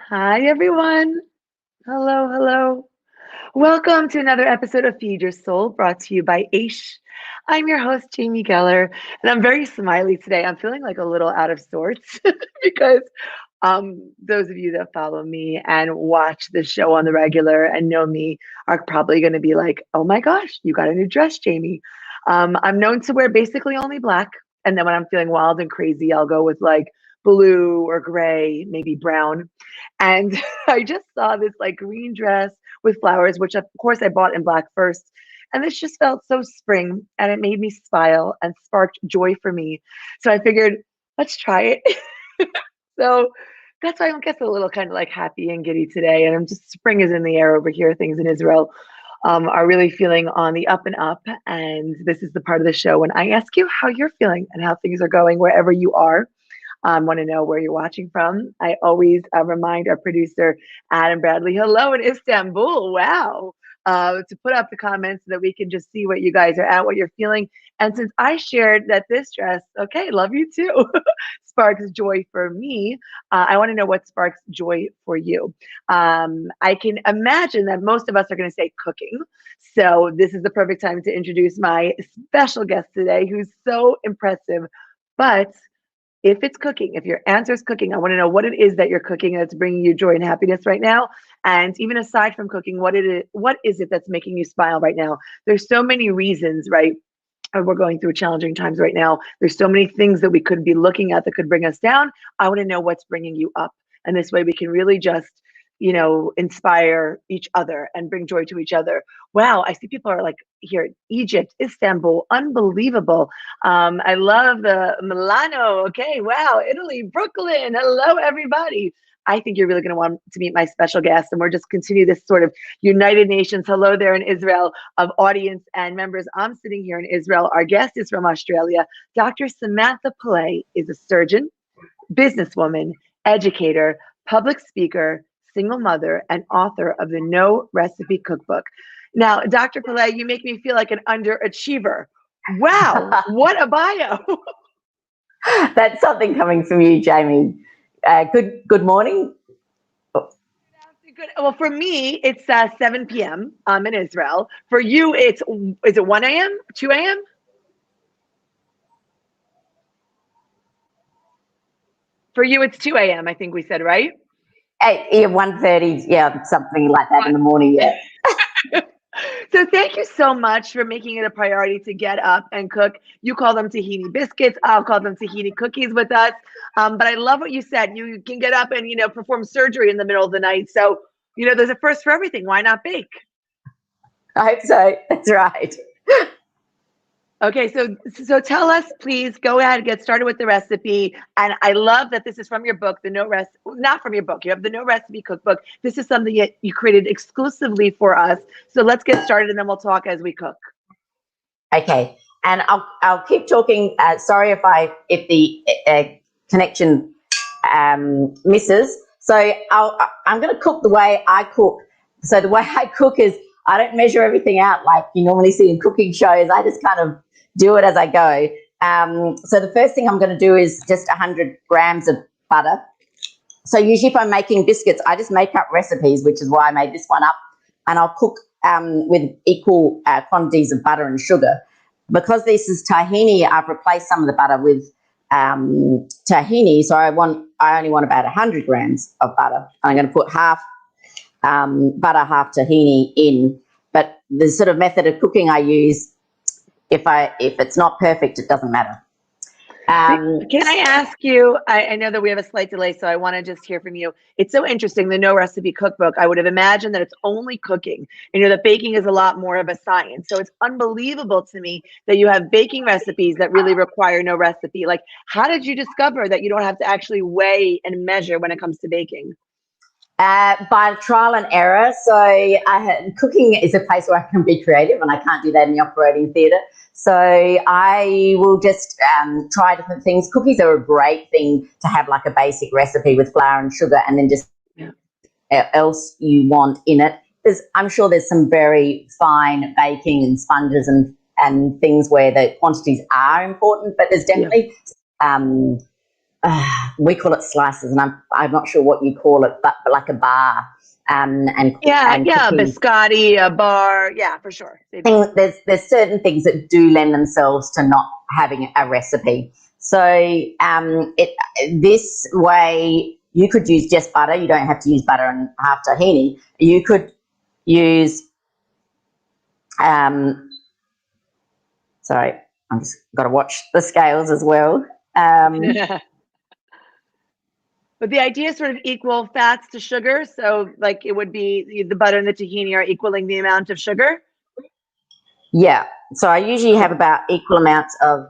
Hi, everyone. Hello, hello. Welcome to another episode of Feed Your Soul brought to you by Aish. I'm your host, Jamie Geller, and I'm very smiley today. I'm feeling like a little out of sorts because those of you that follow me and watch the show on the regular and know me are probably going to be like, oh my gosh, you got a new dress, Jamie. I'm known to wear basically only black. And then when I'm feeling wild and crazy, I'll go with like blue or gray, maybe brown. And I just saw this like green dress with flowers, which of course I bought in black first. And this just felt so spring and it made me smile and sparked joy for me. So I figured, let's try it. So that's why I'm guess a little kind of like happy and giddy today. And I'm just spring is in the air over here. Things in Israel are really feeling on the up and up. And this is the part of the show when I ask you how you're feeling and how things are going wherever you are. Want to know where you're watching from. I always remind our producer, Adam Bradley, hello in Istanbul. Wow. To put up the comments so that we can just see what you guys are at, what you're feeling. And since I shared that this dress, okay, love you too, sparks joy for me, I want to know what sparks joy for you. I can imagine that most of us are going to say cooking. So this is the perfect time to introduce my special guest today, who's so impressive. But if it's cooking, if your answer is cooking, I want to know what it is that you're cooking that's bringing you joy and happiness right now. And even aside from cooking, what is it that's making you smile right now? There's so many reasons, right? We're going through challenging times right now. There's so many things that we could be looking at that could bring us down. I want to know what's bringing you up. And this way we can really just, inspire each other and bring joy to each other. Wow, I see people are like here, Egypt, Istanbul, unbelievable. I love the Milano. Okay, wow, Italy, Brooklyn. Hello, everybody. I think you're really going to want to meet my special guest, and we're just continue this sort of United Nations. Hello there in Israel of audience and members. I'm sitting here in Israel. Our guest is from Australia. Dr. Samantha Pillay is a surgeon, businesswoman, educator, public speaker, single mother, and author of the No Recipe Cookbook. Now, Dr. Pillay, you make me feel like an underachiever. Wow, what a bio. That's something coming from you, Jamie. Good morning. Good. Well, for me, it's 7 p.m. I'm in Israel. For you, is it 1 a.m., 2 a.m.? For you, it's 2 a.m., I think we said, right? Yeah, 1:30, yeah, something like that in the morning, yeah. So thank you so much for making it a priority to get up and cook. You call them tahini biscuits. I'll call them tahini cookies with us. But I love what you said. You can get up and, perform surgery in the middle of the night. So, there's a first for everything. Why not bake? I hope so. That's right. Okay, so tell us, please. Go ahead, get started with the recipe. And I love that this is from your book, not from your book. You have the No Recipe Cookbook. This is something that you created exclusively for us. So let's get started, and then we'll talk as we cook. Okay, and I'll keep talking. Sorry if the connection misses. So I'm going to cook the way I cook. So the way I cook is I don't measure everything out like you normally see in cooking shows. I just kind of do it as I go. So the first thing I'm going to do is just 100 grams of butter. So usually if I'm making biscuits, I just make up recipes, which is why I made this one up. And I'll cook with equal quantities of butter and sugar. Because this is tahini, I've replaced some of the butter with tahini. So I only want about 100 grams of butter. I'm going to put half butter, half tahini in. But the sort of method of cooking I use, if it's not perfect, it doesn't matter. Can I ask you, I know that we have a slight delay, so I want to just hear from you. It's so interesting, the No Recipe Cookbook. I would have imagined that it's only cooking. That baking is a lot more of a science. So it's unbelievable to me that you have baking recipes that really require no recipe. Like, how did you discover that you don't have to actually weigh and measure when it comes to baking? By trial and error. So cooking is a place where I can be creative, and I can't do that in the operating theatre. So I will just try different things. Cookies are a great thing to have, like a basic recipe with flour and sugar, and then just else you want in it. I'm sure there's some very fine baking and sponges and things where the quantities are important, but there's definitely we call it slices, and I'm not sure what you call it, but like a bar, and Yeah, a cookies. biscotti, a bar. Yeah, for sure. There's certain things that do lend themselves to not having a recipe. So this way you could use just butter. You don't have to use butter and half tahini. You could use sorry, I'm just got to watch the scales as well. But the idea is sort of equal fats to sugar. So like it would be the butter and the tahini are equaling the amount of sugar. Yeah. So I usually have about equal amounts of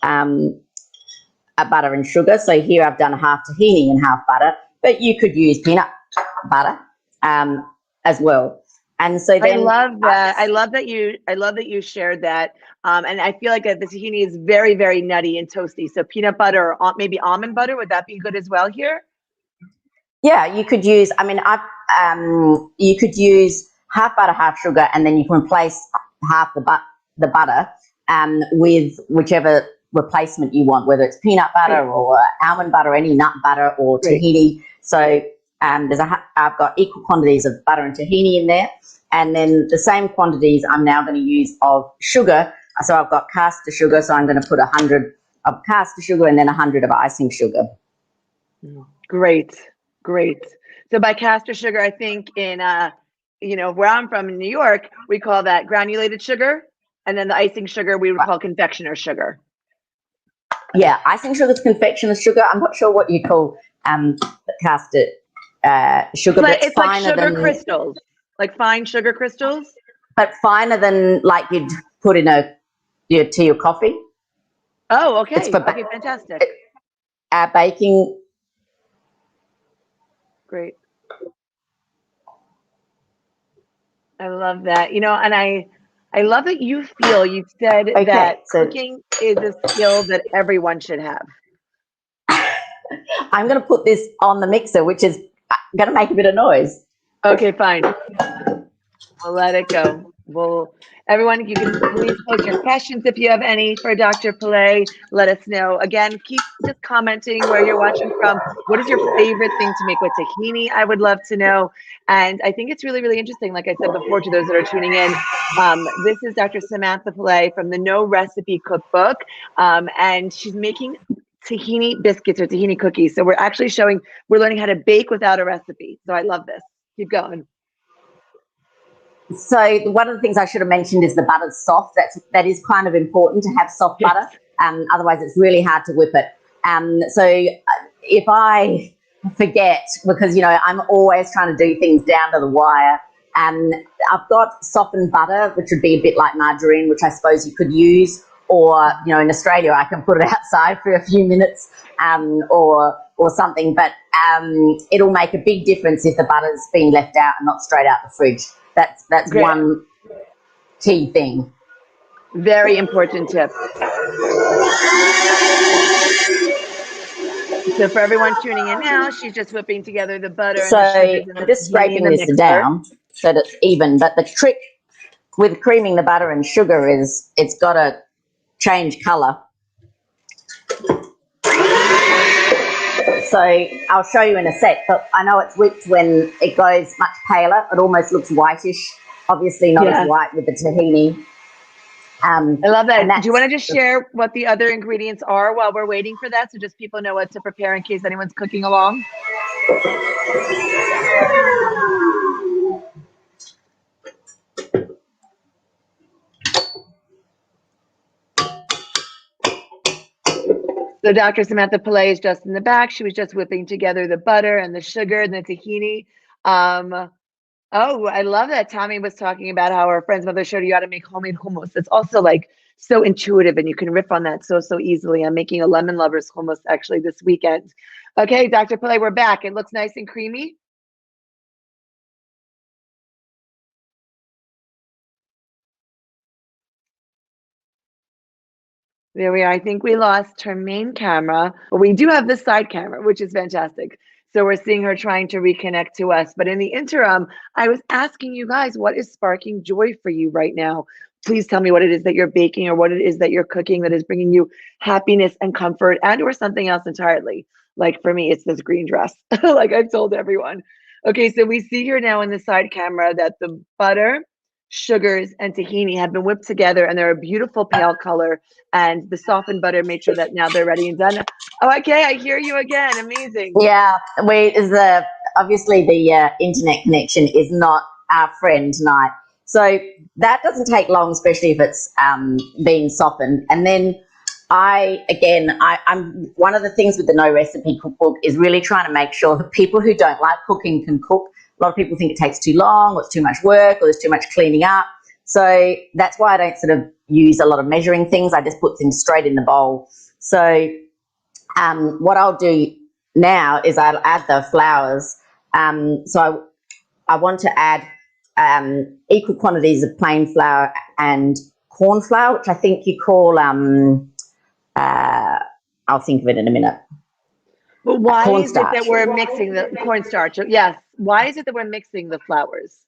butter and sugar. So here I've done half tahini and half butter, but you could use peanut butter as well. And so then I love that. I love that you shared that. And I feel like the tahini is very, very nutty and toasty. So peanut butter or maybe almond butter, would that be good as well here? Yeah, you could use. I mean, you could use half butter, half sugar, and then you can replace half the butter with whichever replacement you want, whether it's peanut butter or almond butter, any nut butter or tahini. So I've got equal quantities of butter and tahini in there, and then the same quantities I'm now going to use of sugar. So I've got caster sugar, so I'm going to put 100 of caster sugar and then 100 of icing sugar. Great. So by caster sugar, I think in where I'm from in New York, we call that granulated sugar, and then the icing sugar we would call confectioner sugar. Yeah, icing sugar is confectioner sugar. I'm not sure what you call caster sugar, but it's like sugar crystals, like fine sugar crystals, but finer than like you'd put in your tea or coffee. Oh, okay. It's for fantastic. Baking. Great. I love that. And I love that you said that cooking is a skill that everyone should have. I'm going to put this on the mixer, which is going to make a bit of noise. Okay, fine. We'll let it go. Well, everyone, you can please post your questions if you have any for Dr. Pillay. Let us know. Again, keep just commenting where you're watching from. What is your favorite thing to make with tahini? I would love to know. And I think it's really, really interesting. Like I said before, to those that are tuning in, this is Dr. Samantha Pillay from the No Recipe Cookbook. And she's making tahini biscuits or tahini cookies. So we're learning how to bake without a recipe. So I love this. Keep going. So one of the things I should have mentioned is the butter's soft. That is kind of important to have soft butter. Otherwise, it's really hard to whip it. So if I forget, because I'm always trying to do things down to the wire. I've got softened butter, which would be a bit like margarine, which I suppose you could use. Or in Australia, I can put it outside for a few minutes, or something. But it'll make a big difference if the butter's been left out and not straight out the fridge. That's one key thing. Very important tip. So for everyone tuning in now, she's just whipping together the butter and the sugars. I'm just scraping this down so that it's even. But the trick with creaming the butter and sugar is it's got to change colour. So I'll show you in a sec, but I know it's whipped when it goes much paler. It almost looks whitish. Obviously not as white with the tahini. I love that. Do you want to just share what the other ingredients are while we're waiting for that, so just people know what to prepare in case anyone's cooking along? So Dr. Samantha Pillay is just in the back. She was just whipping together the butter and the sugar and the tahini. Oh, I love that Tommy was talking about how her friend's mother showed you how to make homemade hummus. It's also like so intuitive, and you can riff on that so easily. I'm making a lemon lovers hummus actually this weekend. Okay, Dr. Pillay, we're back. It looks nice and creamy. There we are. I think we lost her main camera, but we do have the side camera, which is fantastic. So we're seeing her trying to reconnect to us. But in the interim, I was asking you guys, what is sparking joy for you right now? please tell me what it is that you're baking or what it is that you're cooking that is bringing you happiness and comfort and or something else entirely. Like for me, it's this green dress, like I've told everyone. Okay, so we see here now in the side camera that the butter, sugars, and tahini have been whipped together and they're a beautiful pale color. And the softened butter made sure that now they're ready and done. Oh, okay, I hear you again. Amazing. Yeah, obviously the internet connection is not our friend tonight. So that doesn't take long, especially if it's been softened. And then I'm one of the things with the No Recipe Cookbook is really trying to make sure that people who don't like cooking can cook. A lot of people think it takes too long or it's too much work or there's too much cleaning up. So that's why I don't sort of use a lot of measuring things. I just put things straight in the bowl. So what I'll do now is I'll add the flours. So I want to add equal quantities of plain flour and corn flour, which I think you call, I'll think of it in a minute. But why is it that we're mixing the cornstarch? Yes. Why is it that we're mixing the flours?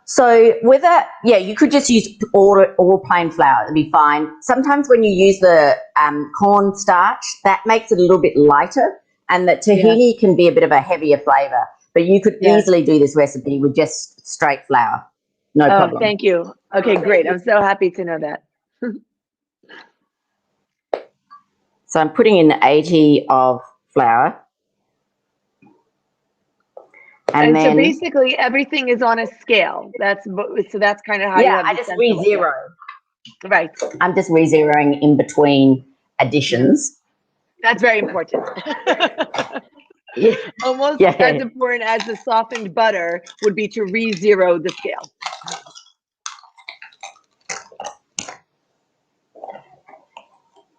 So with that, yeah, you could just use all plain flour. It'd be fine. Sometimes when you use the cornstarch, that makes it a little bit lighter, and the tahini can be a bit of a heavier flavour. But you could easily do this recipe with just straight flour. No problem. Thank you. Okay, great. I'm so happy to know that. So I'm putting in 80 of flour. And then, so basically everything is on a scale. That's kind of how you have I just re-zero. Right. I'm just re-zeroing in between additions. That's very important. Almost as important as the softened butter would be to re-zero the scale.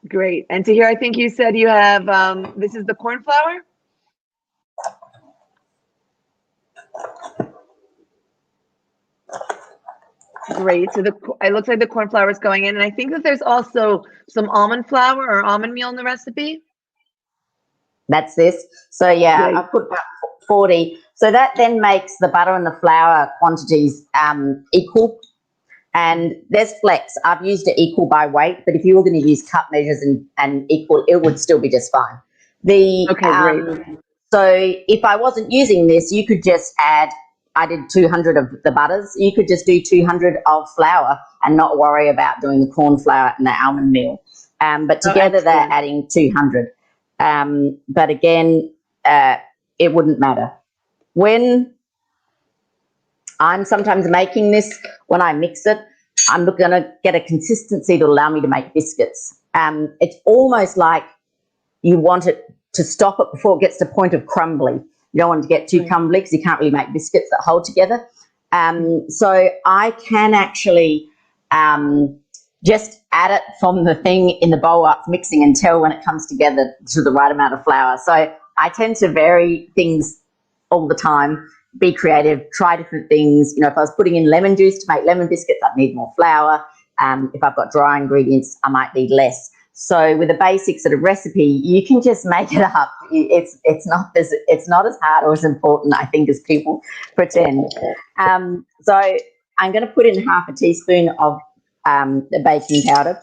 Great. And to here, I think you said you have, this is the corn flour? Great. So it looks like the corn flour is going in. And I think that there's also some almond flour or almond meal in the recipe. That's this. So yeah, I put about 40. So that then makes the butter and the flour quantities equal. And there's flex. I've used it equal by weight, but if you were going to use cup measures and equal, it would still be just fine. Great. So if I wasn't using this, you could just add, I did 200 of the butters. You could just do 200 of flour and not worry about doing the corn flour and the almond meal. But together they're adding 200. But again, it wouldn't matter. When I'm sometimes making this, when I mix it, I'm going to get a consistency to allow me to make biscuits. It's almost like you want it to stop it before it gets to the point of crumbly. You don't want it to get too crumbly because you can't really make biscuits that hold together. So I can actually just add it from the thing in the bowl up mixing and tell when it comes together to the right amount of flour. So I tend to vary things all the time, be creative, try different things. You know, if I was putting in lemon juice to make lemon biscuits, I'd need more flour. If I've got dry ingredients, I might need less. So with a basic sort of recipe, you can just make it up. It's not as hard or as important, I think, as people pretend. So I'm going to put in half a teaspoon of the baking powder.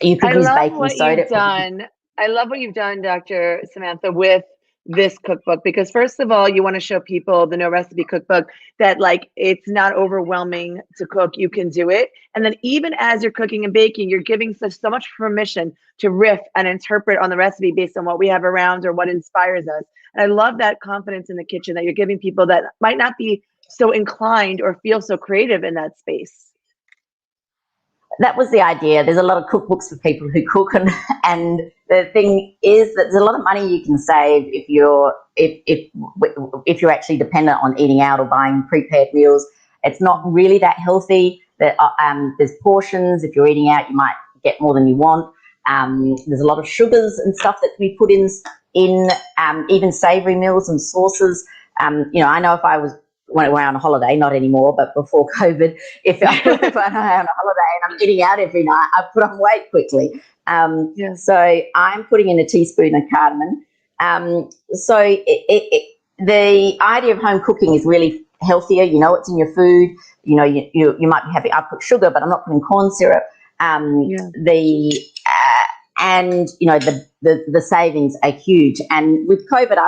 You could use baking soda. I love what you've done, Dr. Samantha, with this cookbook, because first of all, you want to show people the No Recipe Cookbook that like it's not overwhelming to cook. You can do it. And then even as you're cooking and baking, you're giving so much permission to riff and interpret on the recipe based on what we have around or what inspires us. And I love that confidence in the kitchen that you're giving people that might not be so inclined or feel so creative in that space. That was the idea. There's a lot of cookbooks for people who cook, and the thing is that there's a lot of money you can save if you're actually dependent on eating out or buying prepared meals. It's not really that healthy. There's portions. If you're eating out, you might get more than you want. There's a lot of sugars and stuff that can be put in even savoury meals and sauces. You know, I know if I was when we're on a holiday, not anymore, but before COVID, if I'm on a holiday and I'm eating out every night, I put on weight quickly. So I'm putting in a teaspoon of cardamom. So the idea of home cooking is really healthier. You know it's in your food. You know you might be happy. I put sugar, but I'm not putting corn syrup. And you know the savings are huge. And with COVID,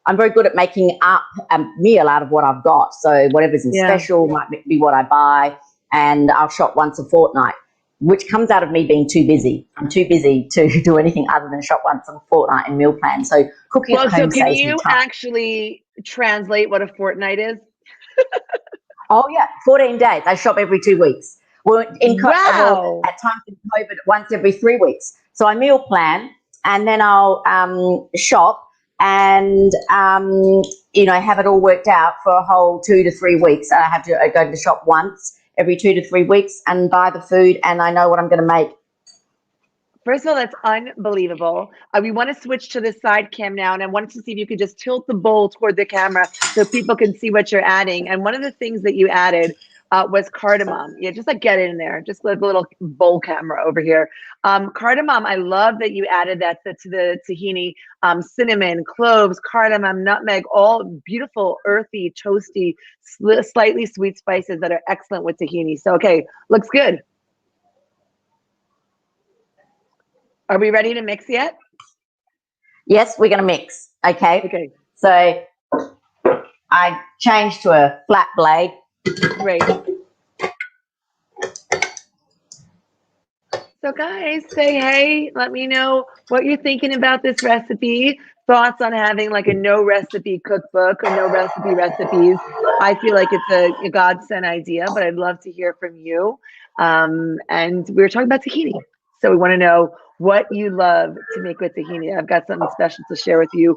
I'm very good at making up a meal out of what I've got. So whatever's in special might be what I buy, and I'll shop once a fortnight, which comes out of me being too busy. I'm too busy to do anything other than shop once a fortnight and meal plan. So cooking at home can saves me you time. Actually translate what a fortnight is? Oh yeah, 14 days. I shop every 2 weeks. Well, at times in COVID, once every 3 weeks. So I meal plan, and then I'll shop, and have it all worked out for a whole 2 to 3 weeks. I go to the shop once every 2 to 3 weeks and buy the food, and I know what I'm going to make. First of all, that's unbelievable. We want to switch to the side cam now, and I wanted to see if you could just tilt the bowl toward the camera so people can see what you're adding. And one of the things that you added was cardamom. Yeah, just like get in there, just like a little bowl camera over here. Cardamom, I love that you added that to the tahini. Cinnamon, cloves, cardamom, nutmeg, all beautiful, earthy, toasty, slightly sweet spices that are excellent with tahini. So, okay, looks good. Are we ready to mix yet? Yes, we're going to mix. Okay. So I changed to a flat blade. Great. So guys, say hey. Let me know what you're thinking about this recipe. Thoughts on having like a no recipe cookbook or no recipe recipes. I feel like it's a godsend idea, but I'd love to hear from you. And we were talking about tahini. So we want to know what you love to make with tahini. I've got something special to share with you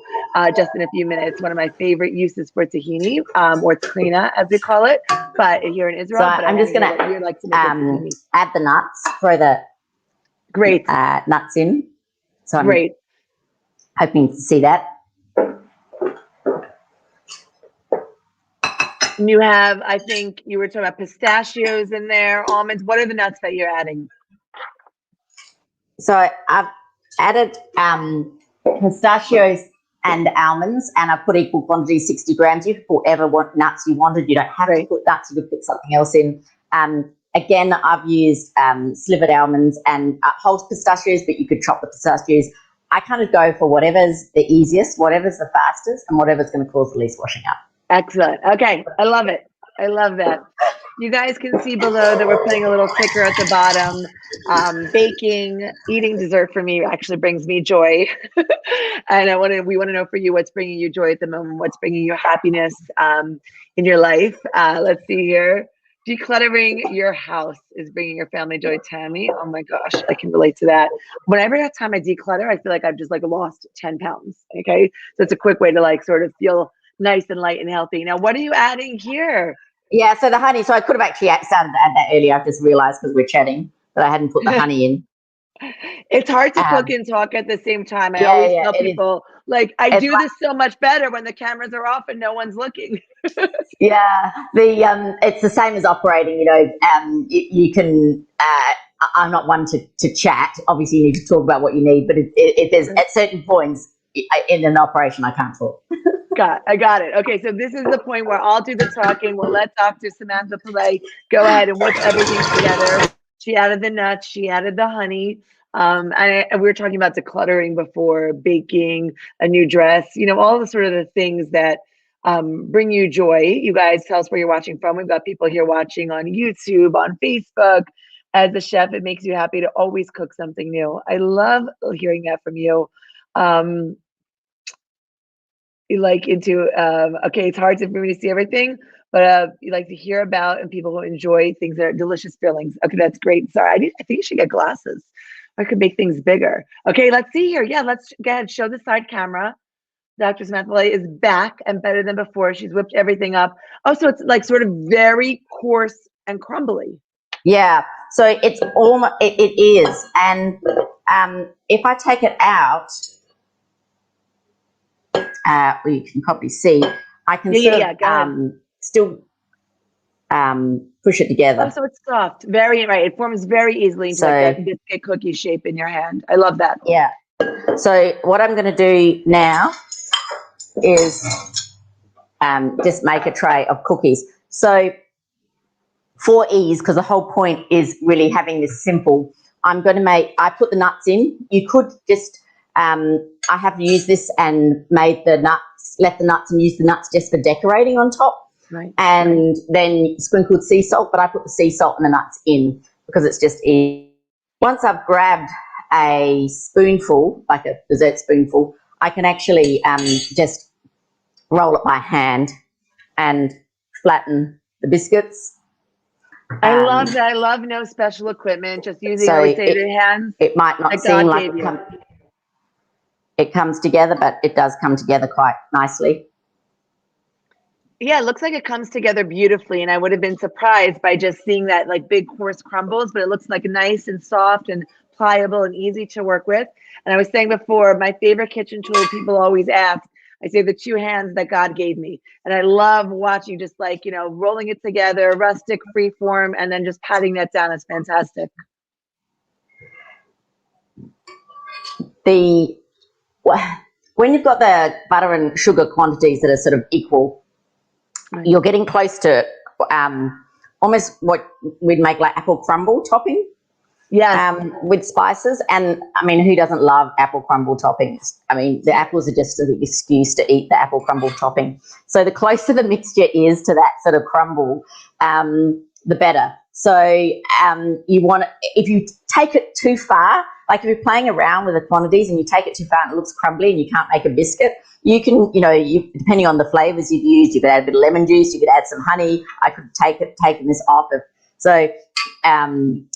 just in a few minutes. One of my favorite uses for tahini, or tahina as we call it, but here in Israel. So but I'm just going to add the nuts, throw the nuts in. So I'm hoping to see that. You have, I think you were talking about pistachios in there, almonds. What are the nuts that you're adding? So I've added pistachios and almonds, and I've put equal quantity, 60 grams. You can put whatever nuts you wanted. You don't have to put nuts. You could put something else in. Again, I've used slivered almonds and whole pistachios, but you could chop the pistachios. I kind of go for whatever's the easiest, whatever's the fastest, and whatever's going to cause the least washing up. Excellent. Okay. I love it. I love that. You guys can see below that we're putting a little ticker at the bottom. Baking, eating dessert for me actually brings me joy. And we want to know for you what's bringing you joy at the moment, what's bringing you happiness in your life. Let's see here. Decluttering your house is bringing your family joy, Tammy. Oh my gosh, I can relate to that. Whenever time I declutter, I feel like I've just like lost 10 pounds. Okay. So it's a quick way to like sort of feel nice and light and healthy. Now, what are you adding here? Yeah, so the honey. So I could have actually started to add that earlier. I've just realised because we're chatting that I hadn't put the honey in. It's hard to cook and talk at the same time. I always tell people, like, I do this so much better when the cameras are off and no one's looking. Yeah, it's the same as operating. You can. I'm not one to chat. Obviously, you need to talk about what you need, but if there's at certain points in an operation, I can't talk. I got it. Okay, so this is the point where I'll do the talking. We'll let Dr. Samantha Pillay go ahead and whip everything together. She added the nuts. She added the honey. And we were talking about decluttering before, baking, a new dress, all the sort of the things that bring you joy. You guys tell us where you're watching from. We've got people here watching on YouTube, on Facebook. As a chef, it makes you happy to always cook something new. I love hearing that from you. You like into okay, it's hard for me to see everything, but you like to hear about and people who enjoy things that are delicious fillings. Okay, that's great. Sorry, I think you should get glasses. I could make things bigger. Okay, let's see here. Yeah, let's go ahead, show the side camera. Dr. Samantha Pillay is back and better than before. She's whipped everything up. Oh, so it's like sort of very coarse and crumbly. Yeah, so it's almost, it is. And if I take it out, well, you can probably see, I can still push it together. Oh, so it's soft. Very right. It forms very easily into like that biscuit cookie shape in your hand. I love that. Yeah. So what I'm going to do now is just make a tray of cookies. So for ease, because the whole point is really having this simple, I put the nuts in. You could just, I have used this and left the nuts and used the nuts just for decorating on top. Right. And then sprinkled sea salt, but I put the sea salt and the nuts in because it's just easy. Once I've grabbed a spoonful, like a dessert spoonful, I can actually just roll it by hand and flatten the biscuits. I love that. I love no special equipment, just using, I would say, the hands. It might not seem like it comes together, but it does come together quite nicely. Yeah, it looks like it comes together beautifully, and I would have been surprised by just seeing that like big coarse crumbles, but it looks like nice and soft and pliable and easy to work with. And I was saying before, my favorite kitchen tool, people always ask, I say the two hands that God gave me. And I love watching just like, rolling it together, rustic, free form, and then just patting that down. It's fantastic. When you've got the butter and sugar quantities that are sort of equal, right, you're getting close to almost what we'd make like apple crumble topping. Yeah. With spices. And I mean, who doesn't love apple crumble toppings? I mean, the apples are just an excuse to eat the apple crumble topping. So the closer the mixture is to that sort of crumble, the better. So if you take it too far, like if you're playing around with the quantities and you take it too far and it looks crumbly and you can't make a biscuit, you can, depending on the flavors you've used, you could add a bit of lemon juice, you could add some honey. I could taken this off of. So I'm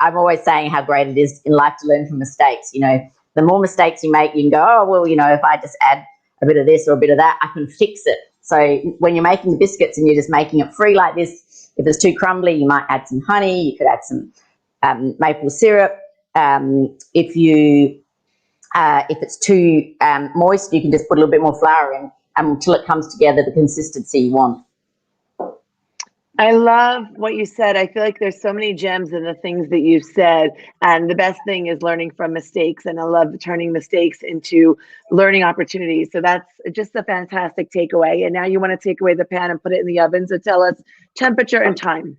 always saying how great it is in life to learn from mistakes. The more mistakes you make, you can go, oh, well, if I just add a bit of this or a bit of that, I can fix it. So when you're making the biscuits and you're just making it free like this, if it's too crumbly, you might add some honey. You could add some maple syrup. If it's too moist, you can just put a little bit more flour in until it comes together the consistency you want. I love what you said. I feel like there's so many gems in the things that you've said. And the best thing is learning from mistakes. And I love turning mistakes into learning opportunities. So that's just a fantastic takeaway. And now you want to take away the pan and put it in the oven. So tell us temperature and time.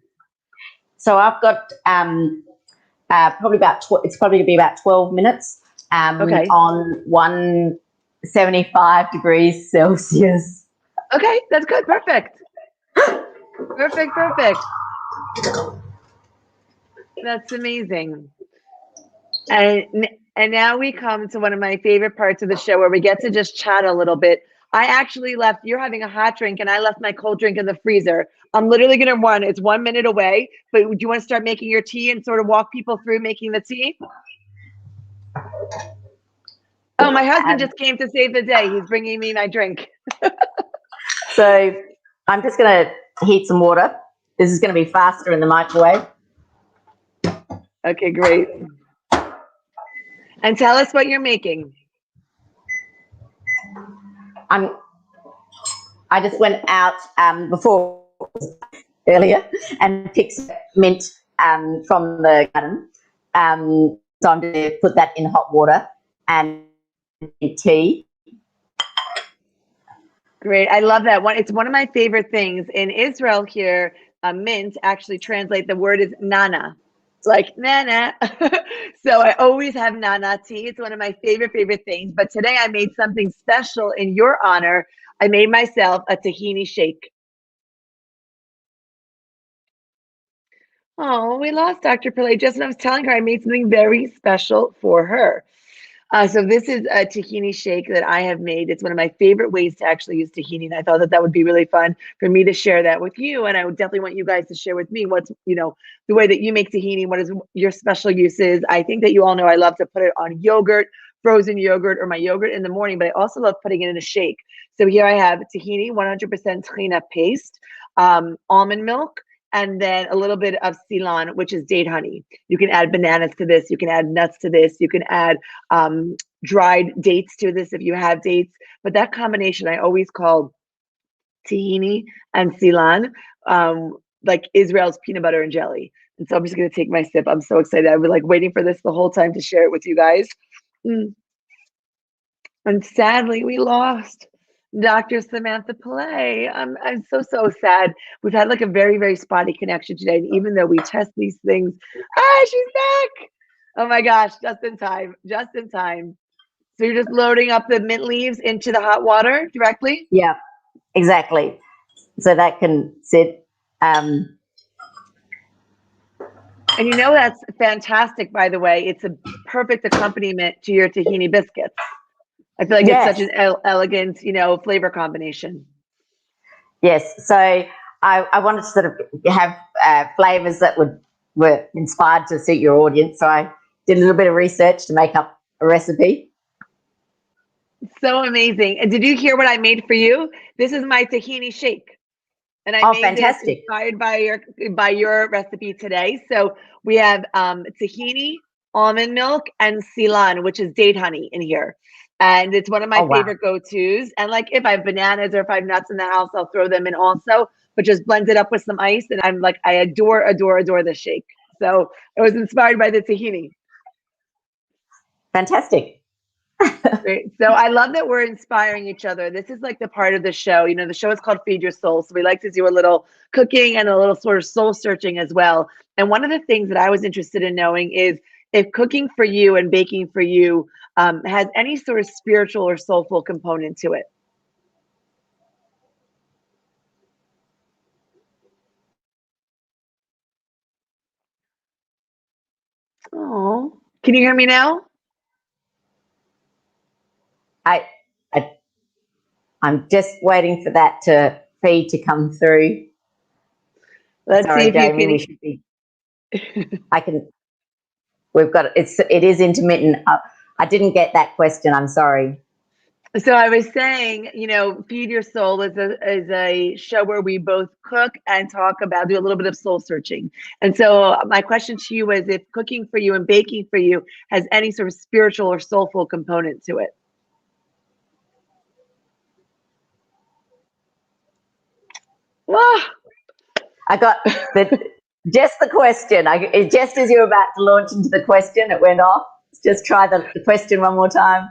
So I've got probably it's probably going to be about 12 minutes on 175 degrees Celsius. Okay, that's good. Perfect. Perfect. That's amazing. And now we come to one of my favorite parts of the show where we get to just chat a little bit. I actually you're having a hot drink and I left my cold drink in the freezer. I'm literally going to run. It's 1 minute away, but do you want to start making your tea and sort of walk people through making the tea? Oh, my husband just came to save the day. He's bringing me my drink. So I'm just going to heat some water. This is going to be faster in the microwave. Okay, great. And tell us what you're making. I just went out earlier and picked mint from the garden. So I'm going to put that in hot water and tea. Great. I love that one. It's one of my favorite things. In Israel here, mint actually translate the word is nana. It's like nana. So I always have nana tea. It's one of my favorite things. But today I made something special in your honor. I made myself a tahini shake. Oh, we lost Dr. Pillay. Just when I was telling her I made something very special for her. So this is a tahini shake that I have made. It's one of my favorite ways to actually use tahini. And I thought that would be really fun for me to share that with you. And I would definitely want you guys to share with me what's, the way that you make tahini, what is your special uses. I think that you all know I love to put it on yogurt, frozen yogurt, or my yogurt in the morning, but I also love putting it in a shake. So here I have tahini, 100% tahina paste, almond milk, and then a little bit of silan, which is date honey. You can add bananas to this. You can add nuts to this. You can add dried dates to this if you have dates. But that combination I always call tahini and silan, like Israel's peanut butter and jelly. And so I'm just going to take my sip. I'm so excited. I've been waiting for this the whole time to share it with you guys. And sadly, we lost. Dr. Samantha Pillay. I'm so sad. We've had like a very, very spotty connection today. And even though we test these things, she's back. Oh my gosh, just in time, just in time. So you're just loading up the mint leaves into the hot water directly? Yeah, exactly. So that can sit. And you know that's fantastic, by the way. It's a perfect accompaniment to your tahini biscuits. I feel like it's such an elegant, flavor combination. Yes. So I wanted to sort of have flavors that were inspired to suit your audience. So I did a little bit of research to make up a recipe. So amazing. And did you hear what I made for you? This is my tahini shake. And I made fantastic. this inspired by your recipe today. So we have tahini, almond milk, and Ceylon, which is date honey in here. And it's one of my favorite go-tos. And like if I have bananas or if I have nuts in the house, I'll throw them in also, but just blend it up with some ice. And I'm like, I adore this shake. So it was inspired by the tahini. Fantastic. Great. So I love that we're inspiring each other. This is like the part of the show. The show is called Feed Your Soul. So we like to do a little cooking and a little sort of soul searching as well. And one of the things that I was interested in knowing is if cooking for you and baking for you has any sort of spiritual or soulful component to it. Oh, can you hear me now? I'm just waiting for that feed to come through. Let's see if Jamie, you we should be. I can. We've got it is intermittent. I didn't get that question. I'm sorry. So I was saying, Feed Your Soul is a show where we both cook and do a little bit of soul searching. And so my question to you is if cooking for you and baking for you has any sort of spiritual or soulful component to it. Ah. I got just the question. Just as you were about to launch into the question, it went off. Just try the question one more time.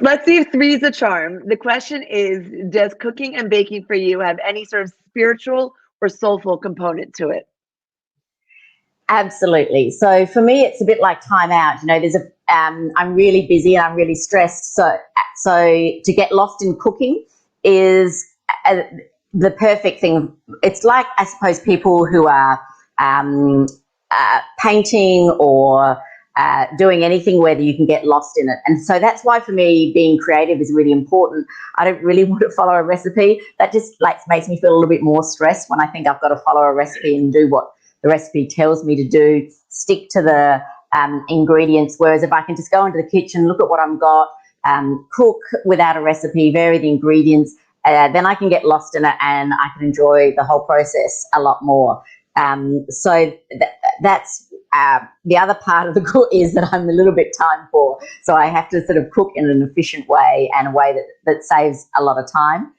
Let's see if 3 is a charm. The question is, does cooking and baking for you have any sort of spiritual or soulful component to it? Absolutely. So for me, it's a bit like time out. I'm really busy and I'm really stressed. So to get lost in cooking is the perfect thing. It's like, I suppose, people who are painting or doing anything where you can get lost in it. And so that's why for me being creative is really important. I don't really want to follow a recipe. That just makes me feel a little bit more stressed when I think I've got to follow a recipe and do what the recipe tells me to do, stick to the ingredients. Whereas if I can just go into the kitchen, look at what I've got, cook without a recipe, vary the ingredients, then I can get lost in it and I can enjoy the whole process a lot more. So that's the other part of the cook is that I'm a little bit time poor. So I have to sort of cook in an efficient way and a way that saves a lot of time.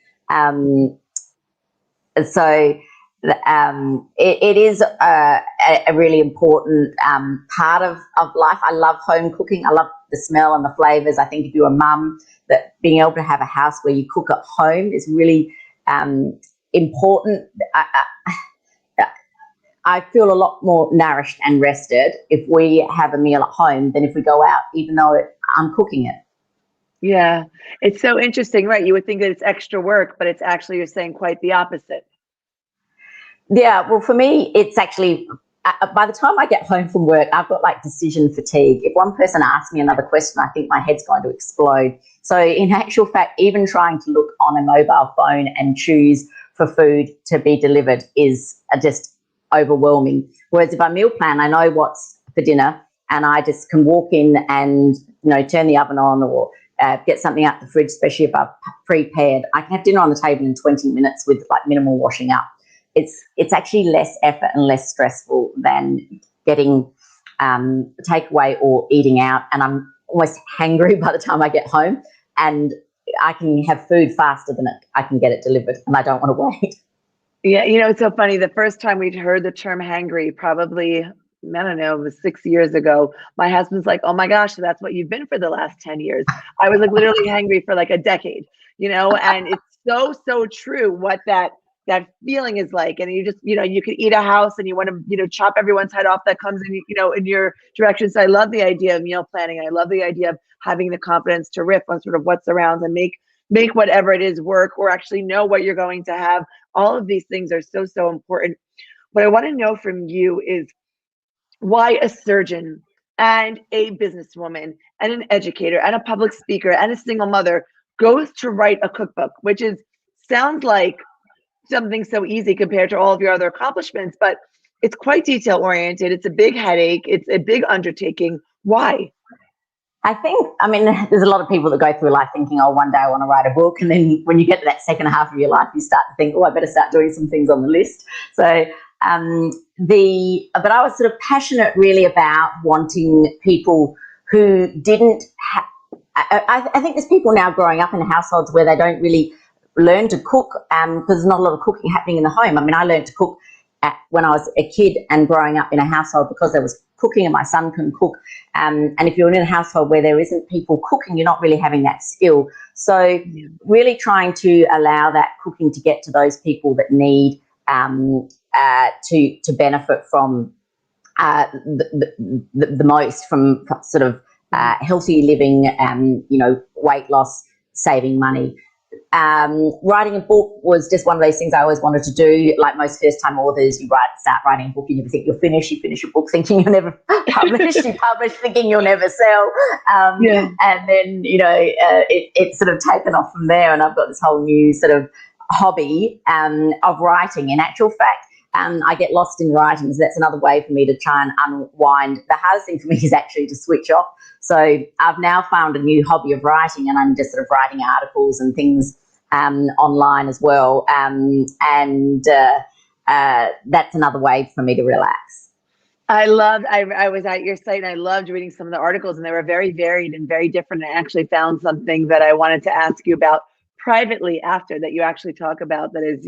It is a really important part of life. I love home cooking. I love the smell and the flavors. I think if you're a mum, that being able to have a house where you cook at home is really important. I feel a lot more nourished and rested if we have a meal at home than if we go out, even though I'm cooking it. Yeah, it's so interesting, right? You would think that it's extra work, but it's actually, you're saying, quite the opposite. Yeah, well, for me, it's actually, by the time I get home from work, I've got decision fatigue. If one person asks me another question, I think my head's going to explode. So in actual fact, even trying to look on a mobile phone and choose for food to be delivered is just overwhelming. Whereas if I meal plan, I know what's for dinner and I just can walk in and, turn the oven on or get something out the fridge, especially if I've prepared. I can have dinner on the table in 20 minutes with minimal washing up. It's actually less effort and less stressful than getting takeaway or eating out. And I'm almost hangry by the time I get home, and I can have food faster than I can get it delivered, and I don't want to wait. Yeah, it's so funny. The first time we'd heard the term hangry, probably I don't know, it was 6 years ago. My husband's like, oh my gosh, so that's what you've been for the last 10 years. I was like literally hangry for like a decade, and it's so, so true what that feeling is like. And you just, you could eat a house and you want to, chop everyone's head off that comes in, in your direction. So I love the idea of meal planning. I love the idea of having the confidence to riff on sort of what's around and make whatever it is work, or actually know what you're going to have. All of these things are so, so important. What I want to know from you is why a surgeon and a businesswoman and an educator and a public speaker and a single mother goes to write a cookbook, which sounds like something so easy compared to all of your other accomplishments, but it's quite detail oriented. It's a big headache. It's a big undertaking. Why? I mean, there's a lot of people that go through life thinking, oh, one day I want to write a book. And then when you get to that second half of your life, you start to think, oh, I better start doing some things on the list. So, but I was sort of passionate really about wanting people who didn't I think there's people now growing up in households where they don't really learn to cook because there's not a lot of cooking happening in the home. I mean, I learned to cook when I was a kid and growing up in a household because there was cooking and my son can cook. And if you're in a household where there isn't people cooking, you're not really having that skill. So really trying to allow that cooking to get to those people that need to benefit from the most from sort of healthy living, weight loss, saving money. Writing a book was just one of those things I always wanted to do. Like most first-time authors, you start writing a book, you never think you'll finish. You finish a book thinking you'll never publish. You publish thinking you'll never sell. And then, it's sort of taken off from there. And I've got this whole new sort of hobby of writing. In actual fact, I get lost in writing, so that's another way for me to try and unwind. The hardest thing for me is actually to switch off. So I've now found a new hobby of writing, and I'm just sort of writing articles and things online as well. That's another way for me to relax. I was at your site and I loved reading some of the articles, and they were very varied and very different. I actually found something that I wanted to ask you about privately after that you actually talk about that is,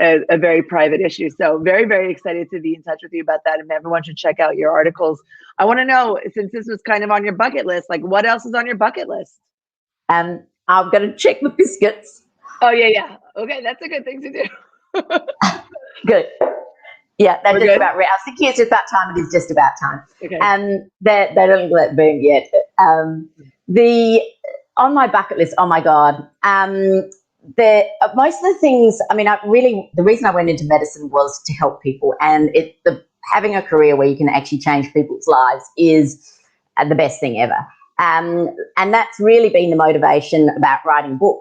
a very private issue. So very, very excited to be in touch with you about that. And everyone should check out your articles. I want to know, since this was kind of on your bucket list, like what else is on your bucket list? I'm going to check the biscuits. Oh, yeah. Okay, that's a good thing to do. Good. Yeah, they're just about ready. I was thinking it's just about time. It is just about time. Okay. They don't get burned yet. On my bucket list, oh my God. Most of the things, I mean, the reason I went into medicine was to help people, and having a career where you can actually change people's lives is the best thing ever. And that's really been the motivation about writing a book.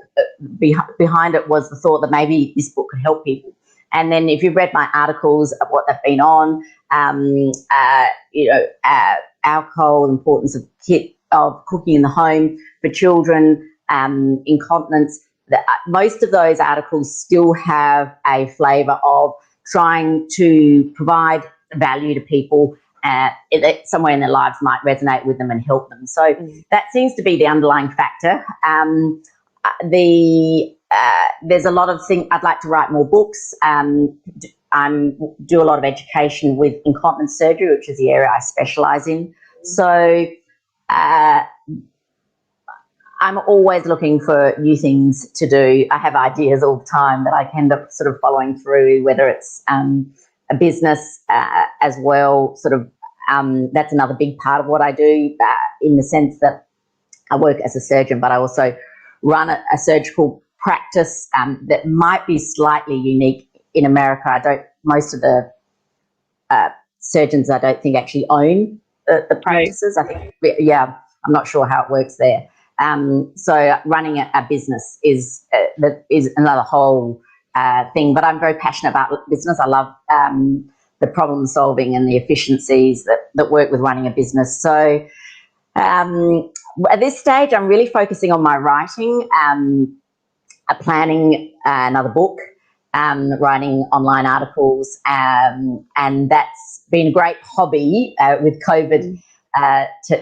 Behind it was the thought that maybe this book could help people. And then if you've read my articles of what they've been on, alcohol, importance of cooking in the home for children, incontinence, most of those articles still have a flavour of trying to provide value to people somewhere in their lives might resonate with them and help them. So that seems to be the underlying factor. There's a lot of things. I'd like to write more books. Do a lot of education with incontinence surgery, which is the area I specialise in. So I'm always looking for new things to do. I have ideas all the time that I can end up sort of following through, whether it's a business as well. Sort of that's another big part of what I do in the sense that I work as a surgeon, but I also run a surgical practice that might be slightly unique in America. Most of the surgeons I don't think actually own the practices. Right. I think, I'm not sure how it works there. So running a business is another whole thing, but I'm very passionate about business. I love the problem solving and the efficiencies that work with running a business. So at this stage, I'm really focusing on my writing, planning another book, writing online articles, and that's been a great hobby with COVID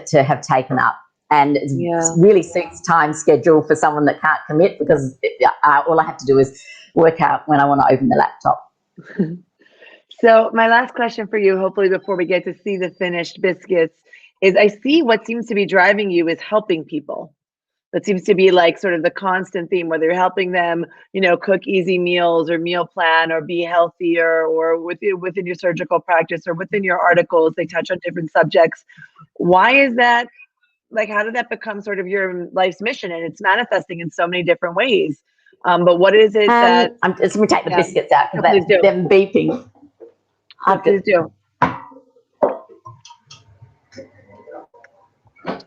to have taken up. And it really suits time schedule for someone that can't commit, because all I have to do is work out when I want to open the laptop. So my last question for you, hopefully before we get to see the finished biscuits, is I see what seems to be driving you is helping people. That seems to be like sort of the constant theme, whether you're helping them, cook easy meals or meal plan or be healthier, or within your surgical practice or within your articles, they touch on different subjects. Why is that? Like, how did that become sort of your life's mission? And it's manifesting in so many different ways. But what is it that, I'm just going to take the yeah, biscuits out no, because please do. they're beeping. No, please do.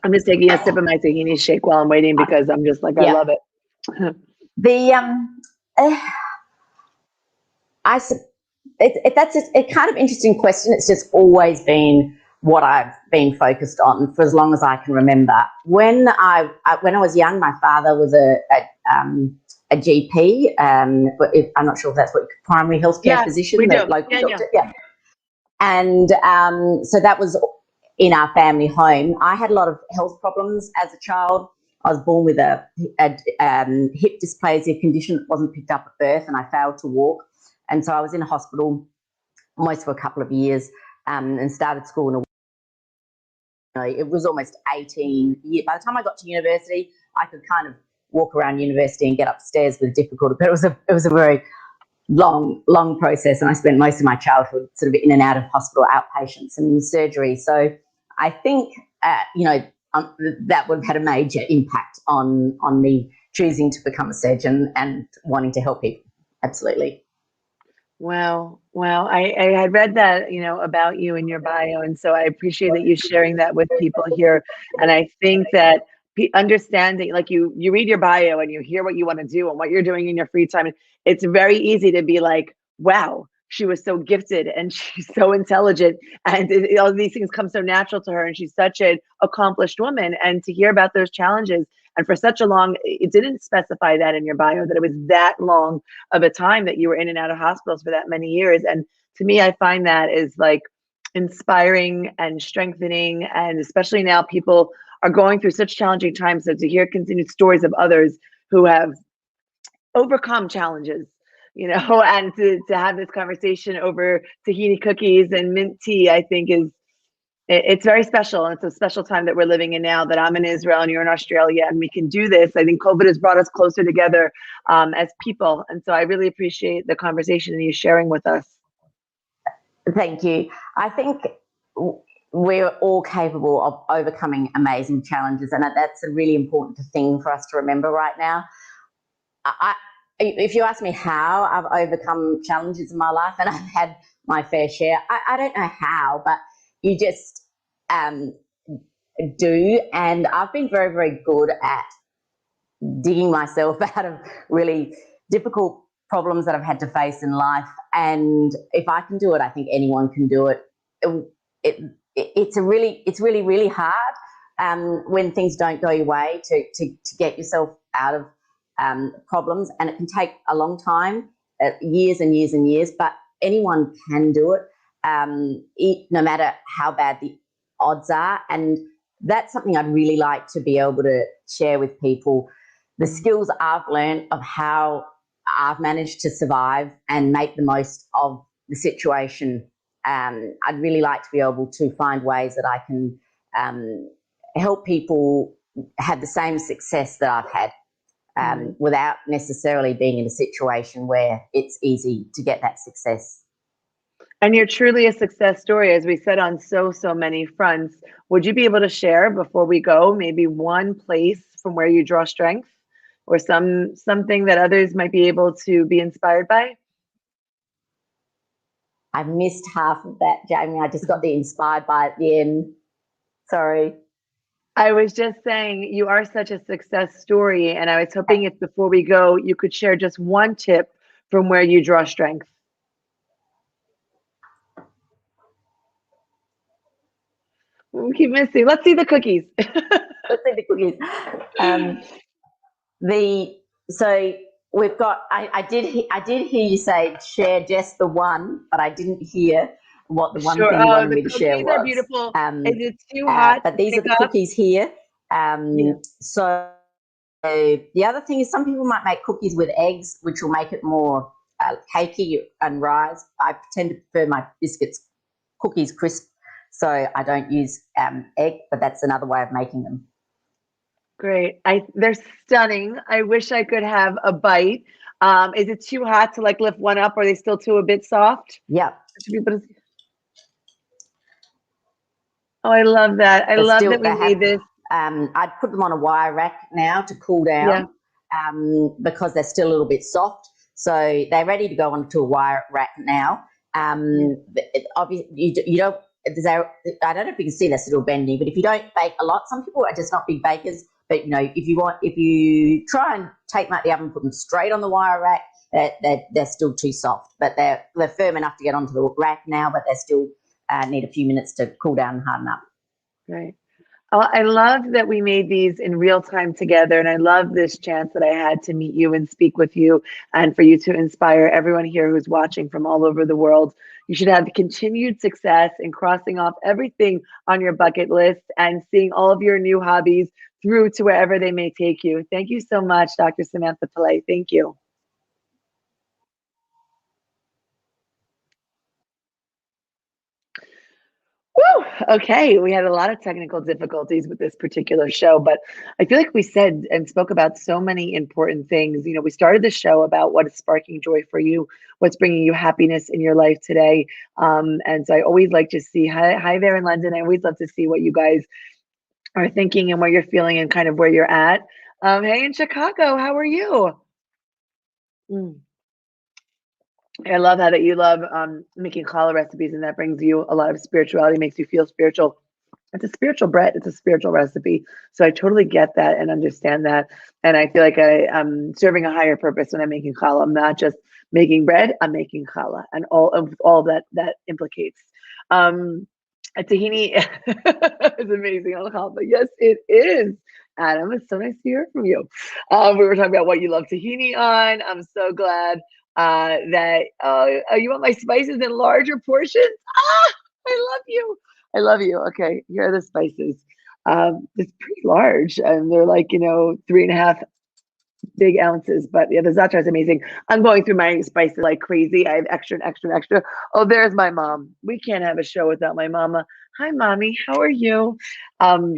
I'm just taking a sip of my tahini shake while I'm waiting because I'm just like, I Yeah. love it. The that's a kind of interesting question. It's just always been what I've been focused on for as long as I can remember. When I was young, my father was a GP. But I'm not sure if that's what primary healthcare Yeah, physician, we the do. local Yeah, yeah. doctor. Yeah, and so that was in our family home. I had a lot of health problems as a child. I was born with a hip dysplasia condition that wasn't picked up at birth, and I failed to walk. And so I was in a hospital almost for a couple of years, and started school in a. It was almost 18 years. By the time I got to university, I could kind of walk around university and get upstairs with difficulty. But it was a very long process, and I spent most of my childhood sort of in and out of hospital outpatients and surgery. So I think that would have had a major impact on me choosing to become a surgeon and wanting to help people. Absolutely. Wow. Wow. I had read that, about you in your bio. And so I appreciate that you sharing that with people here. And I think that understanding, like you read your bio and you hear what you want to do and what you're doing in your free time. It's very easy to be like, wow, she was so gifted and she's so intelligent. And all these things come so natural to her. And she's such an accomplished woman. And to hear about those challenges, and for such a long, it didn't specify that in your bio, that it was that long of a time that you were in and out of hospitals for that many years. And to me, I find that is like inspiring and strengthening. And especially now, people are going through such challenging times. So to hear continued stories of others who have overcome challenges, and to have this conversation over tahini cookies and mint tea, I think it's very special. And it's a special time that we're living in now, that I'm in Israel and you're in Australia and we can do this. I think COVID has brought us closer together as people. And so I really appreciate the conversation and you sharing with us. Thank you. I think we're all capable of overcoming amazing challenges, and that's a really important thing for us to remember right now. If you ask me how I've overcome challenges in my life, and I've had my fair share, I don't know how, but you just do. And I've been very, very good at digging myself out of really difficult problems that I've had to face in life. And if I can do it, I think anyone can do it. It's really, really hard when things don't go your way to get yourself out of problems, and it can take a long time, years and years and years, but anyone can do it, no matter how bad the odds are. And that's something I'd really like to be able to share with people, the skills I've learned of how I've managed to survive and make the most of the situation. I'd really like to be able to find ways that I can help people have the same success that I've had, without necessarily being in a situation where it's easy to get that success. And you're truly a success story, as we said, on so many fronts. Would you be able to share, before we go, maybe one place from where you draw strength, or something that others might be able to be inspired by? I missed half of that, Jamie. I just got the inspired by at the end. Sorry. I was just saying you are such a success story, and I was hoping if before we go, you could share just one tip from where you draw strength. We keep missing. Let's see the cookies. Let's see the cookies. So we've got. I did hear you say share just the one, but I didn't hear what the one Sure. thing you Oh, wanted the me to share cookies are was. beautiful. Is it too hot But to these are pick the up? cookies here. Yeah. So the other thing is, some people might make cookies with eggs, which will make it more cakey and rise. I tend to prefer my biscuits, cookies crisp, so I don't use egg, but that's another way of making them. Great. They're stunning. I wish I could have a bite. Is it too hot to like lift one up? Or are they still too a bit soft? Yep. Oh, I love that. I They're love still, that we they have, made this. I'd put them on a wire rack now to cool Yeah. down because they're still a little bit soft. So they're ready to go onto a wire rack now. Obviously, you don't, I don't know if you can see this little bendy, but if you don't bake a lot, some people are just not big bakers. But you know, if you try and take them out the oven and put them straight on the wire rack, they're still too soft. But they're firm enough to get onto the rack now, but they still need a few minutes to cool down and harden up. Right. Oh, I love that we made these in real time together. And I love this chance that I had to meet you and speak with you and for you to inspire everyone here who's watching from all over the world. You should have continued success in crossing off everything on your bucket list and seeing all of your new hobbies through to wherever they may take you. Thank you so much, Dr. Samantha Pillay. Thank you. Woo! Okay, we had a lot of technical difficulties with this particular show, but I feel like we said and spoke about so many important things. You know, we started the show about what is sparking joy for you, what's bringing you happiness in your life today. And so I always like to see, hi there in London. I always love to see what you guys are thinking and what you're feeling and kind of where you're at. Hey, in Chicago, how are you? Mm. I love how that you love making challah recipes, and that brings you a lot of spirituality, makes you feel spiritual. It's a spiritual bread. It's a spiritual recipe. So I totally get that and understand that. And I feel like I'm serving a higher purpose when I'm making challah. I'm not just making bread. I'm making challah, and all that implicates. A tahini is amazing on challah. Yes, it is. Adam, it's so nice to hear from you. We were talking about what you love tahini on. I'm so glad that you want my spices in larger portions. Ah, I love you. I love you. Okay, here are the spices. It's pretty large, and they're like 3.5 big ounces. But yeah, the za'atar is amazing. I'm going through my spices like crazy. I have extra and extra and extra. Oh, there's my mom. We can't have a show without my mama. Hi, mommy. How are you? Um,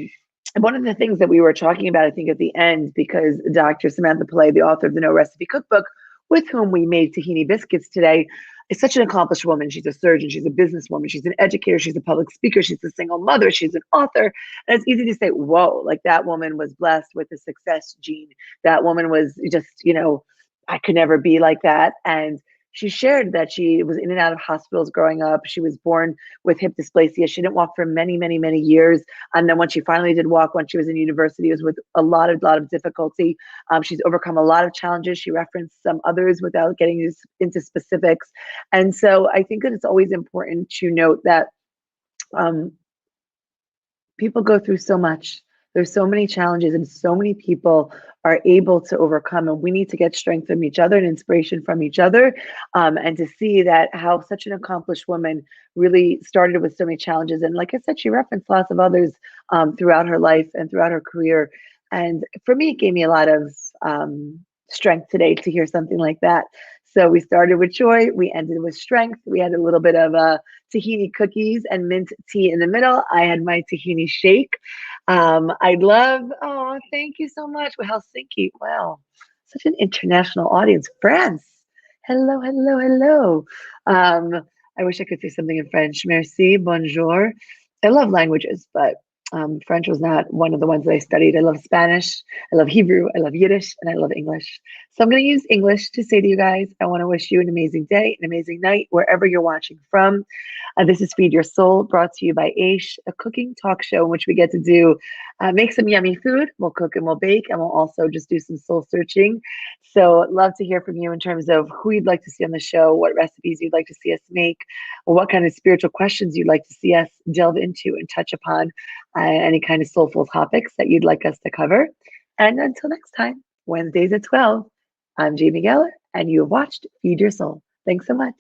one of the things that we were talking about, I think, at the end, because Dr. Samantha Pillay, the author of the No Recipe Cookbook, with whom we made tahini biscuits today, is such an accomplished woman. She's a surgeon, she's a businesswoman, she's an educator, she's a public speaker, she's a single mother, she's an author. And it's easy to say, whoa, like that woman was blessed with the success gene. That woman was just, I could never be like that. And she shared that she was in and out of hospitals growing up. She was born with hip dysplasia. She didn't walk for many, many, many years. And then when she finally did walk, when she was in university, it was with a lot of difficulty. She's overcome a lot of challenges. She referenced some others without getting into specifics. And so I think that it's always important to note that people go through so much. There's so many challenges, and so many people are able to overcome, and we need to get strength from each other and inspiration from each other, and to see that how such an accomplished woman really started with so many challenges. And like I said, she referenced lots of others throughout her life and throughout her career. And for me, it gave me a lot of strength today to hear something like that. So we started with joy, we ended with strength. We had a little bit of tahini cookies and mint tea in the middle. I had my tahini shake. Oh, thank you so much. Well, Helsinki, wow, such an international audience. France, hello, hello, hello. I wish I could say something in French. Merci, bonjour. I love languages, but French was not one of the ones that I studied. I love Spanish, I love Hebrew, I love Yiddish, and I love English. So I'm going to use English to say to you guys, I want to wish you an amazing day, an amazing night, wherever you're watching from. This is Feed Your Soul, brought to you by Aish, a cooking talk show in which we get to do make some yummy food. We'll cook and we'll bake, and we'll also just do some soul searching. So love to hear from you in terms of who you'd like to see on the show, what recipes you'd like to see us make, or what kind of spiritual questions you'd like to see us delve into and touch upon, any kind of soulful topics that you'd like us to cover. And until next time, Wednesdays at 12, I'm Jamie Geller, and you have watched Feed Your Soul. Thanks so much.